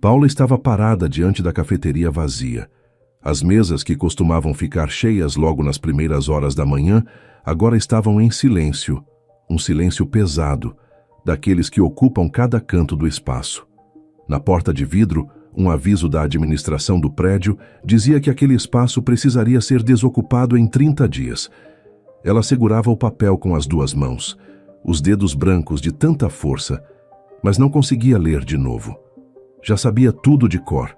Paula estava parada diante da cafeteria vazia. As mesas que costumavam ficar cheias logo nas primeiras horas da manhã, agora estavam em silêncio, um silêncio pesado, daqueles que ocupam cada canto do espaço. Na porta de vidro, um aviso da administração do prédio dizia que aquele espaço precisaria ser desocupado em 30 dias. Ela segurava o papel com as duas mãos, os dedos brancos de tanta força, mas não conseguia ler de novo. Já sabia tudo de cor,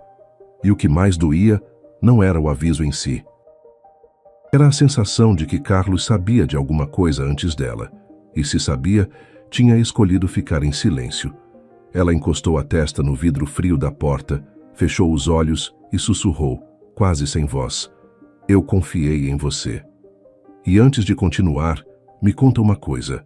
e o que mais doía não era o aviso em si. Era a sensação de que Carlos sabia de alguma coisa antes dela, e se sabia, tinha escolhido ficar em silêncio. Ela encostou a testa no vidro frio da porta, fechou os olhos e sussurrou, quase sem voz: "Eu confiei em você." E antes de continuar, me conta uma coisa.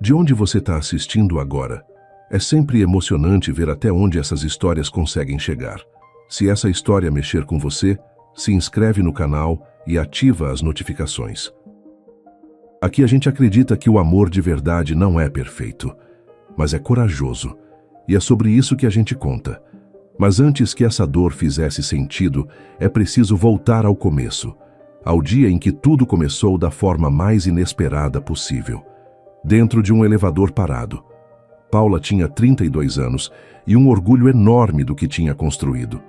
De onde você está assistindo agora? É sempre emocionante ver até onde essas histórias conseguem chegar. Se essa história mexer com você, se inscreve no canal e ativa as notificações. Aqui a gente acredita que o amor de verdade não é perfeito, mas é corajoso. E é sobre isso que a gente conta. Mas antes que essa dor fizesse sentido, é preciso voltar ao começo, ao dia em que tudo começou da forma mais inesperada possível. Dentro de um elevador parado. Paula tinha 32 anos e um orgulho enorme do que tinha construído.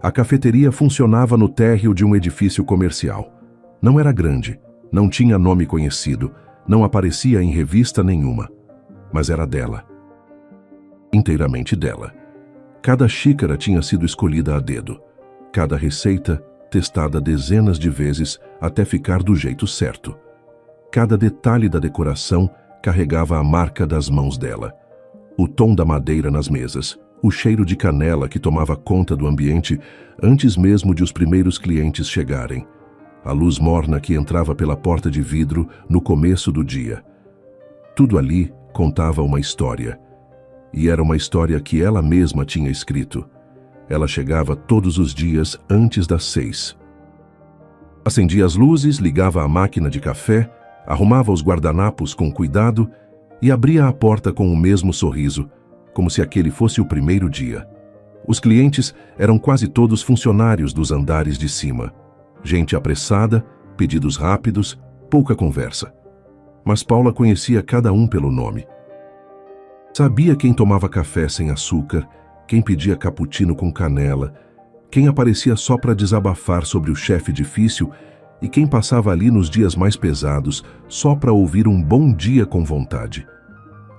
A cafeteria funcionava no térreo de um edifício comercial. Não era grande, não tinha nome conhecido, não aparecia em revista nenhuma, mas era dela. Inteiramente dela. Cada xícara tinha sido escolhida a dedo, cada receita testada dezenas de vezes até ficar do jeito certo. Cada detalhe da decoração carregava a marca das mãos dela. O tom da madeira nas mesas, o cheiro de canela que tomava conta do ambiente antes mesmo de os primeiros clientes chegarem, a luz morna que entrava pela porta de vidro no começo do dia. Tudo ali contava uma história. E era uma história que ela mesma tinha escrito. Ela chegava todos os dias antes das 6. Acendia as luzes, ligava a máquina de café, arrumava os guardanapos com cuidado e abria a porta com o mesmo sorriso, como se aquele fosse o primeiro dia. Os clientes eram quase todos funcionários dos andares de cima. Gente apressada, pedidos rápidos, pouca conversa. Mas Paula conhecia cada um pelo nome. Sabia quem tomava café sem açúcar, quem pedia cappuccino com canela, quem aparecia só para desabafar sobre o chefe difícil e quem passava ali nos dias mais pesados só para ouvir um bom dia com vontade.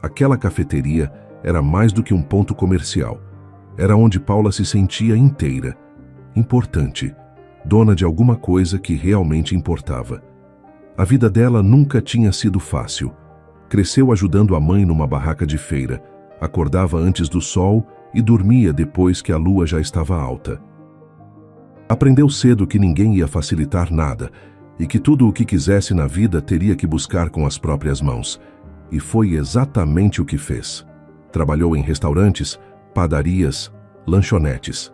Aquela cafeteria era mais do que um ponto comercial. Era onde Paula se sentia inteira, importante, dona de alguma coisa que realmente importava. A vida dela nunca tinha sido fácil. Cresceu ajudando a mãe numa barraca de feira, acordava antes do sol e dormia depois que a lua já estava alta. Aprendeu cedo que ninguém ia facilitar nada e que tudo o que quisesse na vida teria que buscar com as próprias mãos. E foi exatamente o que fez. Trabalhou em restaurantes, padarias, lanchonetes.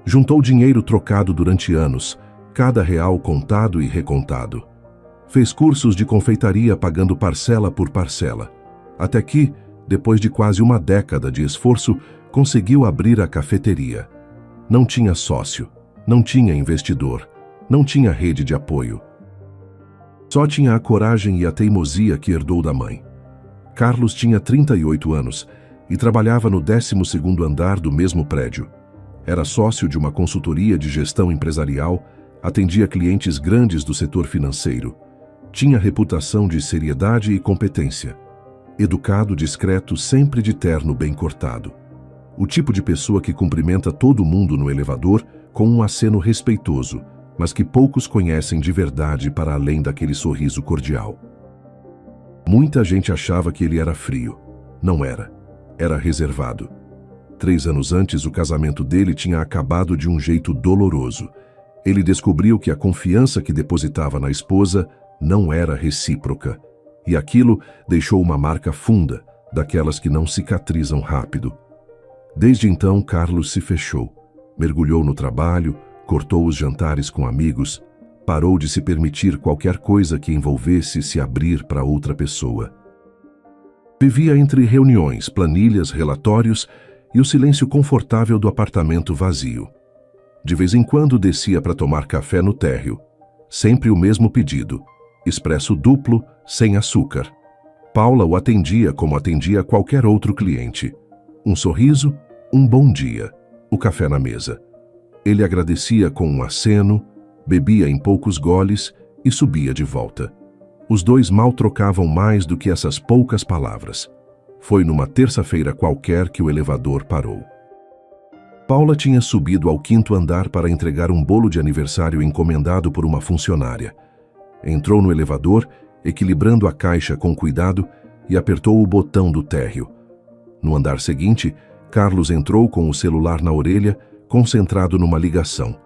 Juntou dinheiro trocado durante anos, cada real contado e recontado. Fez cursos de confeitaria pagando parcela por parcela. Até que, depois de quase uma década de esforço, conseguiu abrir a cafeteria. Não tinha sócio, não tinha investidor, não tinha rede de apoio. Só tinha a coragem e a teimosia que herdou da mãe. Carlos tinha 38 anos e trabalhava no 12º andar do mesmo prédio. Era sócio de uma consultoria de gestão empresarial, atendia clientes grandes do setor financeiro. Tinha reputação de seriedade e competência. Educado, discreto, sempre de terno bem cortado. O tipo de pessoa que cumprimenta todo mundo no elevador com um aceno respeitoso, mas que poucos conhecem de verdade para além daquele sorriso cordial. Muita gente achava que ele era frio. Não era. Era reservado. 3 anos antes, o casamento dele tinha acabado de um jeito doloroso. Ele descobriu que a confiança que depositava na esposa não era recíproca. E aquilo deixou uma marca funda, daquelas que não cicatrizam rápido. Desde então, Carlos se fechou. Mergulhou no trabalho, cortou os jantares com amigos, parou de se permitir qualquer coisa que envolvesse se abrir para outra pessoa. Vivia entre reuniões, planilhas, relatórios e o silêncio confortável do apartamento vazio. De vez em quando descia para tomar café no térreo. Sempre o mesmo pedido: expresso duplo, sem açúcar. Paula o atendia como atendia qualquer outro cliente. Um sorriso, um bom dia, o café na mesa. Ele agradecia com um aceno, bebia em poucos goles e subia de volta. Os dois mal trocavam mais do que essas poucas palavras. Foi numa terça-feira qualquer que o elevador parou. Paula tinha subido ao 5º andar para entregar um bolo de aniversário encomendado por uma funcionária. Entrou no elevador, equilibrando a caixa com cuidado, e apertou o botão do térreo. No andar seguinte, Carlos entrou com o celular na orelha, concentrado numa ligação.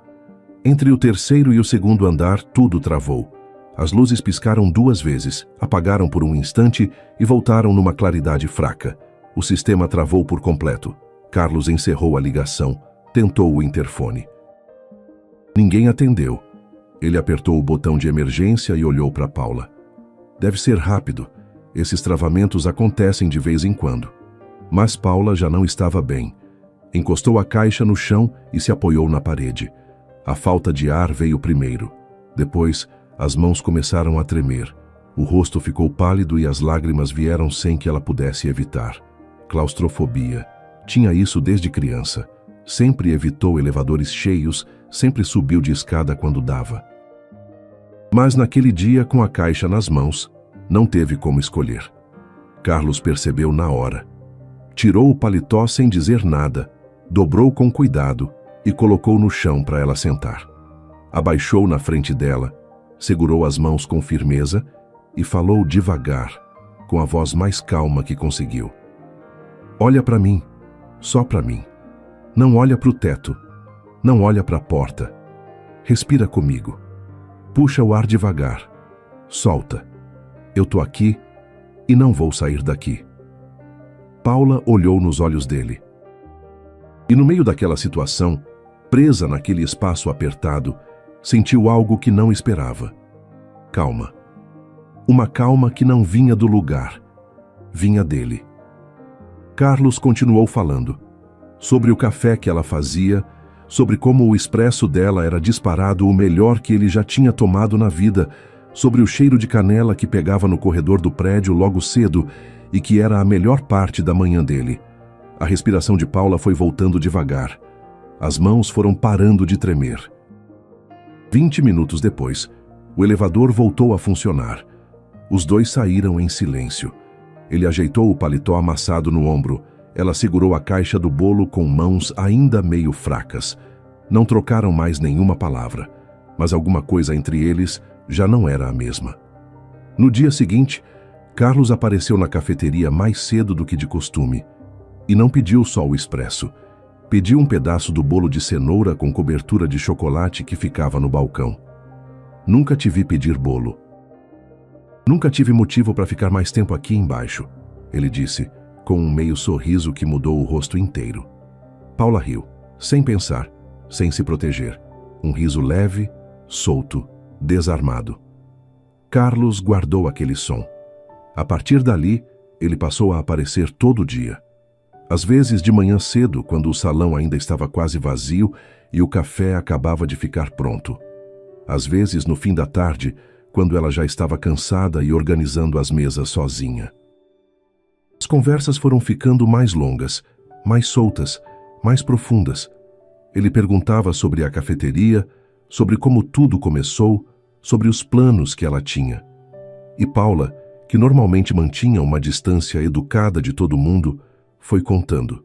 Entre o 3º e o 2º andar, tudo travou. As luzes piscaram 2 vezes, apagaram por um instante e voltaram numa claridade fraca. O sistema travou por completo. Carlos encerrou a ligação, tentou o interfone. Ninguém atendeu. Ele apertou o botão de emergência e olhou para Paula. Deve ser rápido. Esses travamentos acontecem de vez em quando. Mas Paula já não estava bem. Encostou a caixa no chão e se apoiou na parede. A falta de ar veio primeiro. Depois, as mãos começaram a tremer. O rosto ficou pálido e as lágrimas vieram sem que ela pudesse evitar. Claustrofobia. Tinha isso desde criança. Sempre evitou elevadores cheios, sempre subiu de escada quando dava. Mas naquele dia, com a caixa nas mãos, não teve como escolher. Carlos percebeu na hora. Tirou o paletó sem dizer nada, dobrou com cuidado e colocou no chão para ela sentar. Abaixou na frente dela, segurou as mãos com firmeza e falou devagar, com a voz mais calma que conseguiu. Olha para mim, só para mim. Não olha para o teto, não olha para a porta. Respira comigo. Puxa o ar devagar. Solta. Eu tô aqui e não vou sair daqui. Paula olhou nos olhos dele. E no meio daquela situação, presa naquele espaço apertado, sentiu algo que não esperava. Calma. Uma calma que não vinha do lugar. Vinha dele. Carlos continuou falando. Sobre o café que ela fazia, sobre como o expresso dela era disparado o melhor que ele já tinha tomado na vida, sobre o cheiro de canela que pegava no corredor do prédio logo cedo e que era a melhor parte da manhã dele. A respiração de Paula foi voltando devagar. As mãos foram parando de tremer. 20 minutos depois, o elevador voltou a funcionar. Os dois saíram em silêncio. Ele ajeitou o paletó amassado no ombro. Ela segurou a caixa do bolo com mãos ainda meio fracas. Não trocaram mais nenhuma palavra, mas alguma coisa entre eles já não era a mesma. No dia seguinte, Carlos apareceu na cafeteria mais cedo do que de costume. E não pediu só o expresso. Pediu um pedaço do bolo de cenoura com cobertura de chocolate que ficava no balcão. Nunca te vi pedir bolo. Nunca tive motivo para ficar mais tempo aqui embaixo, ele disse, com um meio sorriso que mudou o rosto inteiro. Paula riu, sem pensar, sem se proteger. Um riso leve, solto, desarmado. Carlos guardou aquele som. A partir dali, ele passou a aparecer todo dia. Às vezes de manhã cedo, quando o salão ainda estava quase vazio e o café acabava de ficar pronto. Às vezes no fim da tarde, quando ela já estava cansada e organizando as mesas sozinha. As conversas foram ficando mais longas, mais soltas, mais profundas. Ele perguntava sobre a cafeteria, sobre como tudo começou, sobre os planos que ela tinha. E Paula, que normalmente mantinha uma distância educada de todo mundo, foi contando.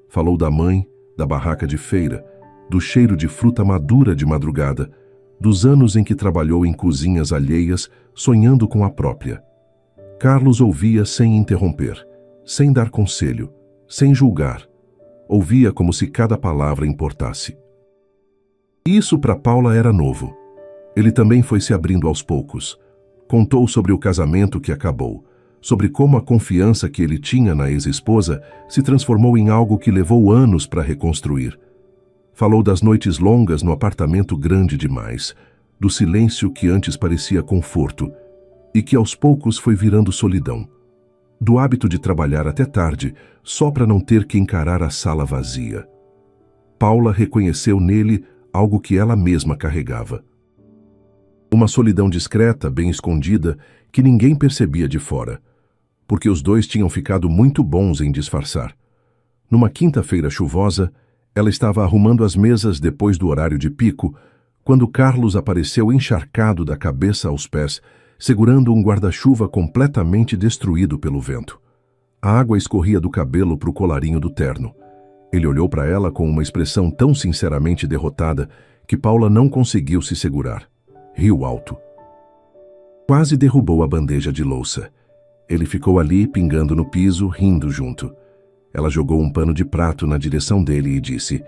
Falou da mãe, da barraca de feira, do cheiro de fruta madura de madrugada, dos anos em que trabalhou em cozinhas alheias, sonhando com a própria. Carlos ouvia sem interromper, sem dar conselho, sem julgar. Ouvia como se cada palavra importasse. Isso para Paula era novo. Ele também foi se abrindo aos poucos. Contou sobre o casamento que acabou, sobre como a confiança que ele tinha na ex-esposa se transformou em algo que levou anos para reconstruir. Falou das noites longas no apartamento grande demais, do silêncio que antes parecia conforto e que aos poucos foi virando solidão. do hábito de trabalhar até tarde, só para não ter que encarar a sala vazia. Paula reconheceu nele algo que ela mesma carregava. Uma solidão discreta, bem escondida, que ninguém percebia de fora, porque os dois tinham ficado muito bons em disfarçar. Numa quinta-feira chuvosa, ela estava arrumando as mesas depois do horário de pico, quando Carlos apareceu encharcado da cabeça aos pés, segurando um guarda-chuva completamente destruído pelo vento. A água escorria do cabelo para o colarinho do terno. Ele olhou para ela com uma expressão tão sinceramente derrotada que Paula não conseguiu se segurar. Riu alto. Quase derrubou a bandeja de louça. Ele ficou ali, pingando no piso, rindo junto. Ela jogou um pano de prato na direção dele e disse: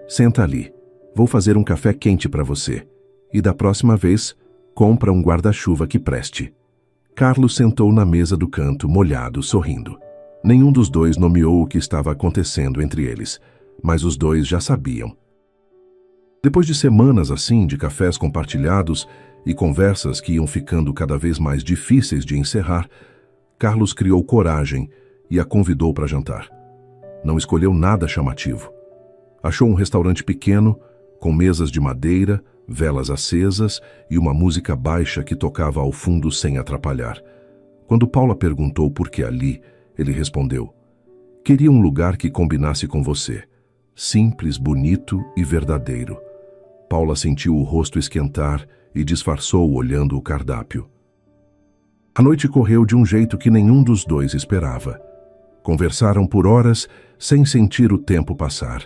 "Senta ali. Vou fazer um café quente para você. E da próxima vez, compra um guarda-chuva que preste." Carlos sentou na mesa do canto, molhado, sorrindo. Nenhum dos dois nomeou o que estava acontecendo entre eles, mas os dois já sabiam. Depois de semanas assim, de cafés compartilhados e conversas que iam ficando cada vez mais difíceis de encerrar, Carlos criou coragem e a convidou para jantar. Não escolheu nada chamativo. Achou um restaurante pequeno, com mesas de madeira, velas acesas e uma música baixa que tocava ao fundo sem atrapalhar. Quando Paula perguntou por que ali, ele respondeu: "Queria um lugar que combinasse com você. Simples, bonito e verdadeiro." Paula sentiu o rosto esquentar e disfarçou olhando o cardápio. A noite correu de um jeito que nenhum dos dois esperava. Conversaram por horas sem sentir o tempo passar.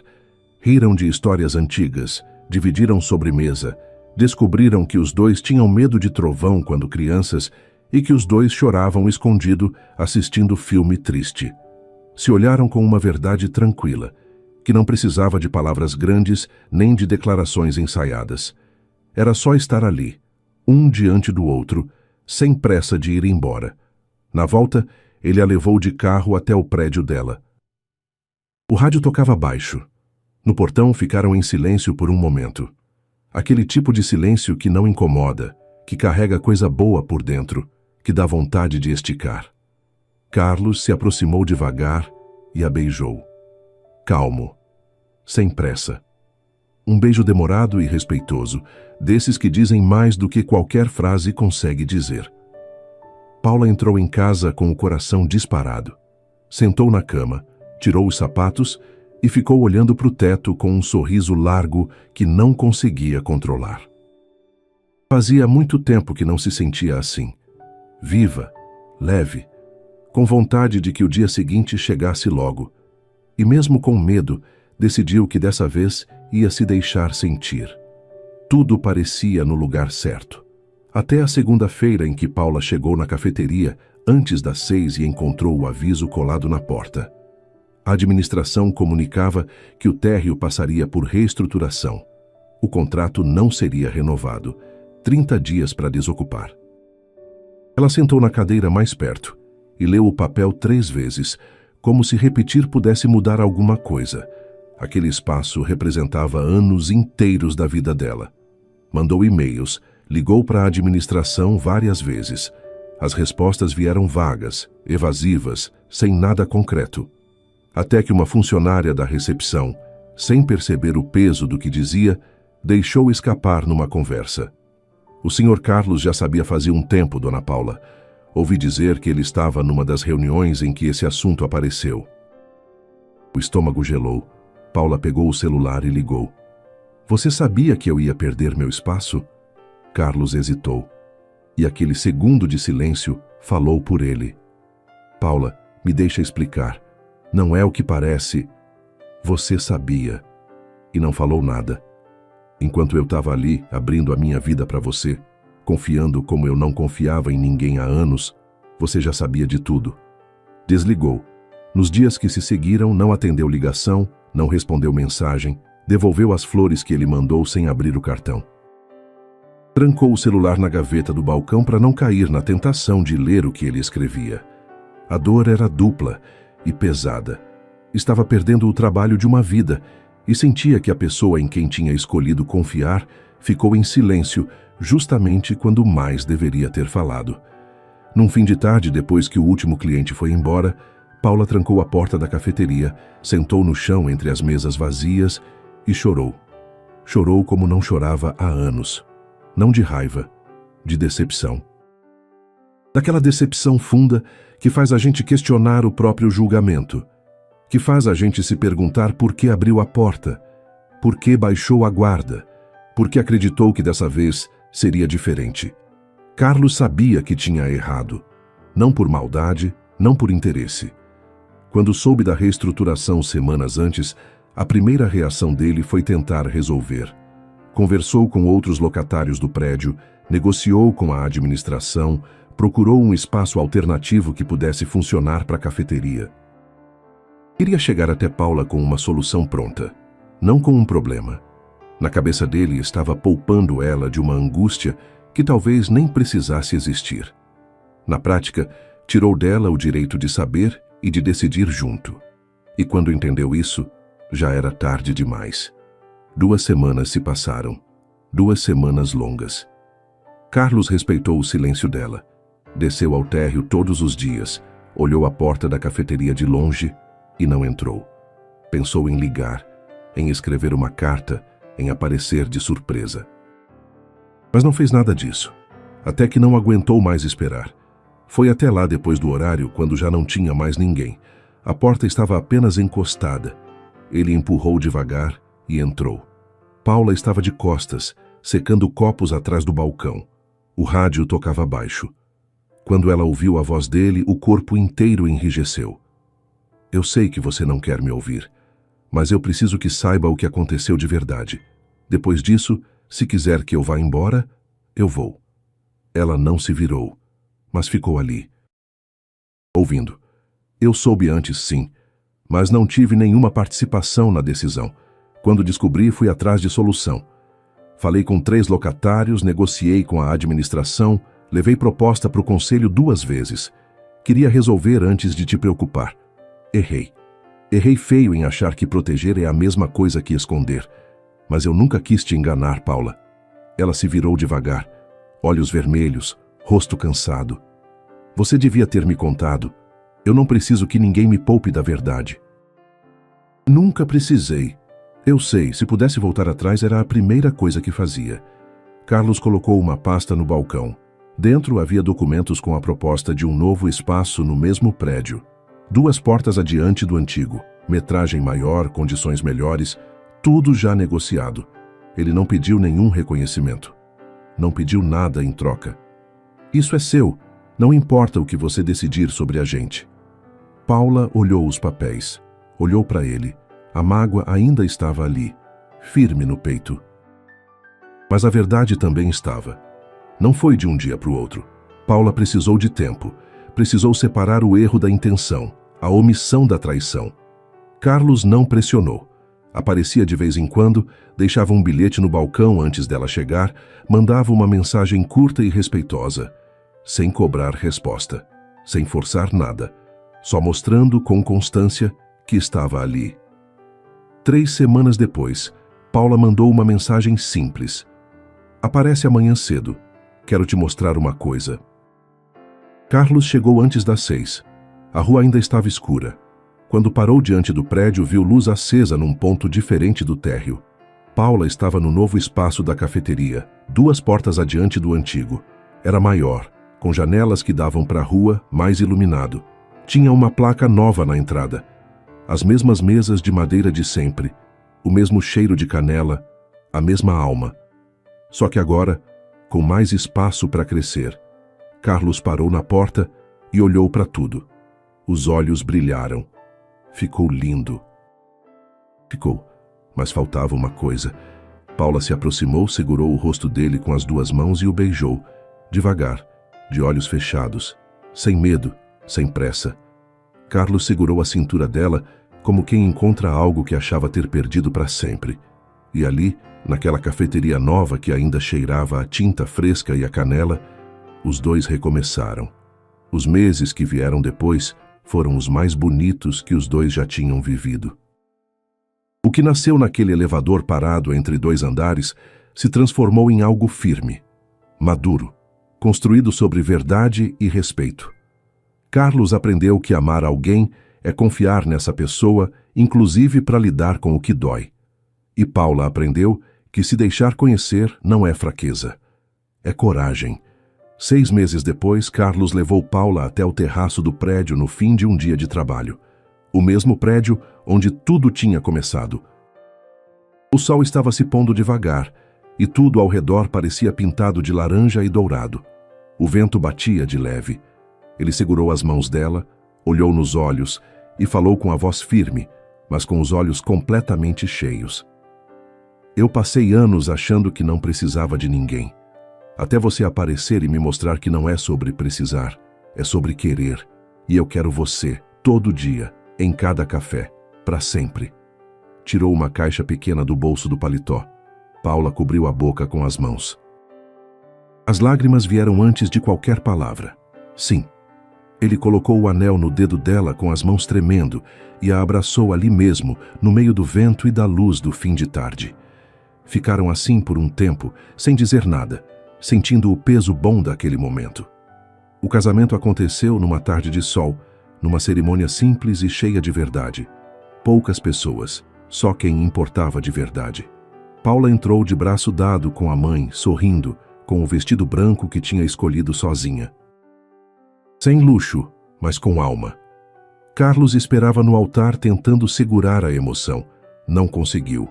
Riram de histórias antigas, dividiram sobremesa, descobriram que os dois tinham medo de trovão quando crianças e que os dois choravam escondido assistindo filme triste. Se olharam com uma verdade tranquila, que não precisava de palavras grandes nem de declarações ensaiadas. Era só estar ali, um diante do outro, sem pressa de ir embora. Na volta, ele a levou de carro até o prédio dela. O rádio tocava baixo. No portão ficaram em silêncio por um momento. Aquele tipo de silêncio que não incomoda, que carrega coisa boa por dentro, que dá vontade de esticar. Carlos se aproximou devagar e a beijou. Calmo, sem pressa. Um beijo demorado e respeitoso, desses que dizem mais do que qualquer frase consegue dizer. Paula entrou em casa com o coração disparado. Sentou na cama, tirou os sapatos e ficou olhando para o teto com um sorriso largo que não conseguia controlar. Fazia muito tempo que não se sentia assim. Viva, leve, com vontade de que o dia seguinte chegasse logo. E mesmo com medo, decidiu que dessa vez ia se deixar sentir. Tudo parecia no lugar certo. Até a segunda-feira em que Paula chegou na cafeteria antes das 6 e encontrou o aviso colado na porta. A administração comunicava que o térreo passaria por reestruturação. O contrato não seria renovado. 30 dias para desocupar. Ela sentou na cadeira mais perto e leu o papel 3 vezes, como se repetir pudesse mudar alguma coisa. Aquele espaço representava anos inteiros da vida dela. Mandou e-mails, ligou para a administração várias vezes. As respostas vieram vagas, evasivas, sem nada concreto. Até que uma funcionária da recepção, sem perceber o peso do que dizia, deixou escapar numa conversa. O Sr. Carlos já sabia fazia um tempo, Dona Paula. Ouvi dizer que ele estava numa das reuniões em que esse assunto apareceu. O estômago gelou. Paula pegou o celular e ligou. Você sabia que eu ia perder meu espaço? Carlos hesitou. E aquele segundo de silêncio falou por ele. Paula, me deixa explicar. Não é o que parece. Você sabia. E não falou nada. Enquanto eu estava ali, abrindo a minha vida para você, confiando como eu não confiava em ninguém há anos, você já sabia de tudo. Desligou. Nos dias que se seguiram, não atendeu ligação, não respondeu mensagem, devolveu as flores que ele mandou sem abrir o cartão. Trancou o celular na gaveta do balcão para não cair na tentação de ler o que ele escrevia. A dor era dupla e pesada. Estava perdendo o trabalho de uma vida e sentia que a pessoa em quem tinha escolhido confiar ficou em silêncio justamente quando mais deveria ter falado. Num fim de tarde, depois que o último cliente foi embora, Paula trancou a porta da cafeteria, sentou no chão entre as mesas vazias e chorou. Chorou como não chorava há anos. Não de raiva, de decepção. Daquela decepção funda que faz a gente questionar o próprio julgamento, que faz a gente se perguntar por que abriu a porta, por que baixou a guarda, por que acreditou que dessa vez seria diferente. Carlos sabia que tinha errado, não por maldade, não por interesse. Quando soube da reestruturação semanas antes, a primeira reação dele foi tentar resolver. Conversou com outros locatários do prédio, negociou com a administração, procurou um espaço alternativo que pudesse funcionar para a cafeteria. Queria chegar até Paula com uma solução pronta, não com um problema. Na cabeça dele estava poupando ela de uma angústia que talvez nem precisasse existir. Na prática, tirou dela o direito de saber e de decidir junto. E quando entendeu isso, já era tarde demais. 2 semanas se passaram. 2 semanas longas. Carlos respeitou o silêncio dela. Desceu ao térreo todos os dias, olhou a porta da cafeteria de longe e não entrou. Pensou em ligar, em escrever uma carta, em aparecer de surpresa. Mas não fez nada disso, até que não aguentou mais esperar. Foi até lá depois do horário, quando já não tinha mais ninguém. A porta estava apenas encostada. Ele empurrou devagar e entrou. Paula estava de costas, secando copos atrás do balcão. O rádio tocava baixo. Quando ela ouviu a voz dele, o corpo inteiro enrijeceu. Eu sei que você não quer me ouvir, mas eu preciso que saiba o que aconteceu de verdade. Depois disso, se quiser que eu vá embora, eu vou. Ela não se virou, mas ficou ali, ouvindo. Eu soube antes, sim, mas não tive nenhuma participação na decisão. Quando descobri, fui atrás de solução. Falei com 3 locatários, negociei com a administração, levei proposta para o conselho 2 vezes. Queria resolver antes de te preocupar. Errei. Errei feio em achar que proteger é a mesma coisa que esconder. Mas eu nunca quis te enganar, Paula. Ela se virou devagar, olhos vermelhos, rosto cansado. Você devia ter me contado. Eu não preciso que ninguém me poupe da verdade. Nunca precisei. Eu sei, se pudesse voltar atrás era a primeira coisa que fazia. Carlos colocou uma pasta no balcão. Dentro havia documentos com a proposta de um novo espaço no mesmo prédio. 2 portas adiante do antigo, metragem maior, condições melhores, tudo já negociado. Ele não pediu nenhum reconhecimento. Não pediu nada em troca. Isso é seu. Não importa o que você decidir sobre a gente. Paula olhou os papéis. Olhou para ele. A mágoa ainda estava ali, firme no peito. Mas a verdade também estava. Não foi de um dia para o outro. Paula precisou de tempo. Precisou separar o erro da intenção, a omissão da traição. Carlos não pressionou. Aparecia de vez em quando, deixava um bilhete no balcão antes dela chegar, mandava uma mensagem curta e respeitosa, sem cobrar resposta, sem forçar nada, só mostrando com constância que estava ali. 3 semanas depois, Paula mandou uma mensagem simples. Aparece amanhã cedo. Quero te mostrar uma coisa. Carlos chegou antes das 6. A rua ainda estava escura. Quando parou diante do prédio, viu luz acesa num ponto diferente do térreo. Paula estava no novo espaço da cafeteria, 2 portas adiante do antigo. Era maior, com janelas que davam para a rua, mais iluminado. Tinha uma placa nova na entrada. As mesmas mesas de madeira de sempre, o mesmo cheiro de canela, a mesma alma. Só que agora, com mais espaço para crescer. Carlos parou na porta e olhou para tudo. Os olhos brilharam. Ficou lindo. Ficou, mas faltava uma coisa. Paula se aproximou, segurou o rosto dele com as 2 mãos e o beijou, devagar, de olhos fechados, sem medo, sem pressa. Carlos segurou a cintura dela como quem encontra algo que achava ter perdido para sempre. E ali, naquela cafeteria nova que ainda cheirava a tinta fresca e a canela, os 2 recomeçaram. Os meses que vieram depois foram os mais bonitos que os 2 já tinham vivido. O que nasceu naquele elevador parado entre 2 andares se transformou em algo firme, maduro, construído sobre verdade e respeito. Carlos aprendeu que amar alguém é confiar nessa pessoa, inclusive para lidar com o que dói. E Paula aprendeu que se deixar conhecer não é fraqueza, é coragem. 6 meses depois, Carlos levou Paula até o terraço do prédio no fim de um dia de trabalho. O mesmo prédio onde tudo tinha começado. O sol estava se pondo devagar, e tudo ao redor parecia pintado de laranja e dourado. O vento batia de leve. Ele segurou as mãos dela, olhou nos olhos e falou com a voz firme, mas com os olhos completamente cheios. Eu passei anos achando que não precisava de ninguém. Até você aparecer e me mostrar que não é sobre precisar, é sobre querer. E eu quero você, todo dia, em cada café, para sempre. Tirou uma caixa pequena do bolso do paletó. Paula cobriu a boca com as mãos. As lágrimas vieram antes de qualquer palavra. Sim. Ele colocou o anel no dedo dela com as mãos tremendo e a abraçou ali mesmo, no meio do vento e da luz do fim de tarde. Ficaram assim por um tempo, sem dizer nada, sentindo o peso bom daquele momento. O casamento aconteceu numa tarde de sol, numa cerimônia simples e cheia de verdade. Poucas pessoas, só quem importava de verdade. Paula entrou de braço dado com a mãe, sorrindo, com o vestido branco que tinha escolhido sozinha. Sem luxo, mas com alma. Carlos esperava no altar tentando segurar a emoção. Não conseguiu.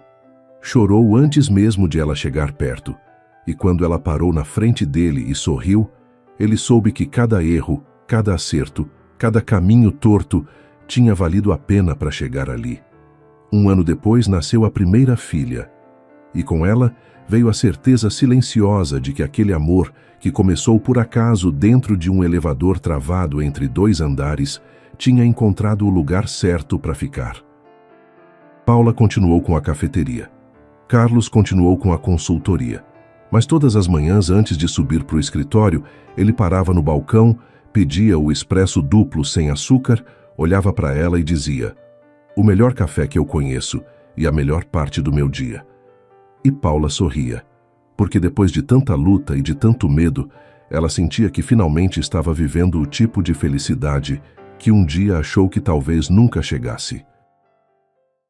Chorou antes mesmo de ela chegar perto. E quando ela parou na frente dele e sorriu, ele soube que cada erro, cada acerto, cada caminho torto tinha valido a pena para chegar ali. 1 ano depois nasceu a primeira filha. E com ela veio a certeza silenciosa de que aquele amor, que começou por acaso dentro de um elevador travado entre 2 andares, tinha encontrado o lugar certo para ficar. Paula continuou com a cafeteria. Carlos continuou com a consultoria. Mas todas as manhãs, antes de subir para o escritório, ele parava no balcão, pedia o expresso duplo sem açúcar, olhava para ela e dizia: "O melhor café que eu conheço e a melhor parte do meu dia." E Paula sorria, porque depois de tanta luta e de tanto medo, ela sentia que finalmente estava vivendo o tipo de felicidade que um dia achou que talvez nunca chegasse.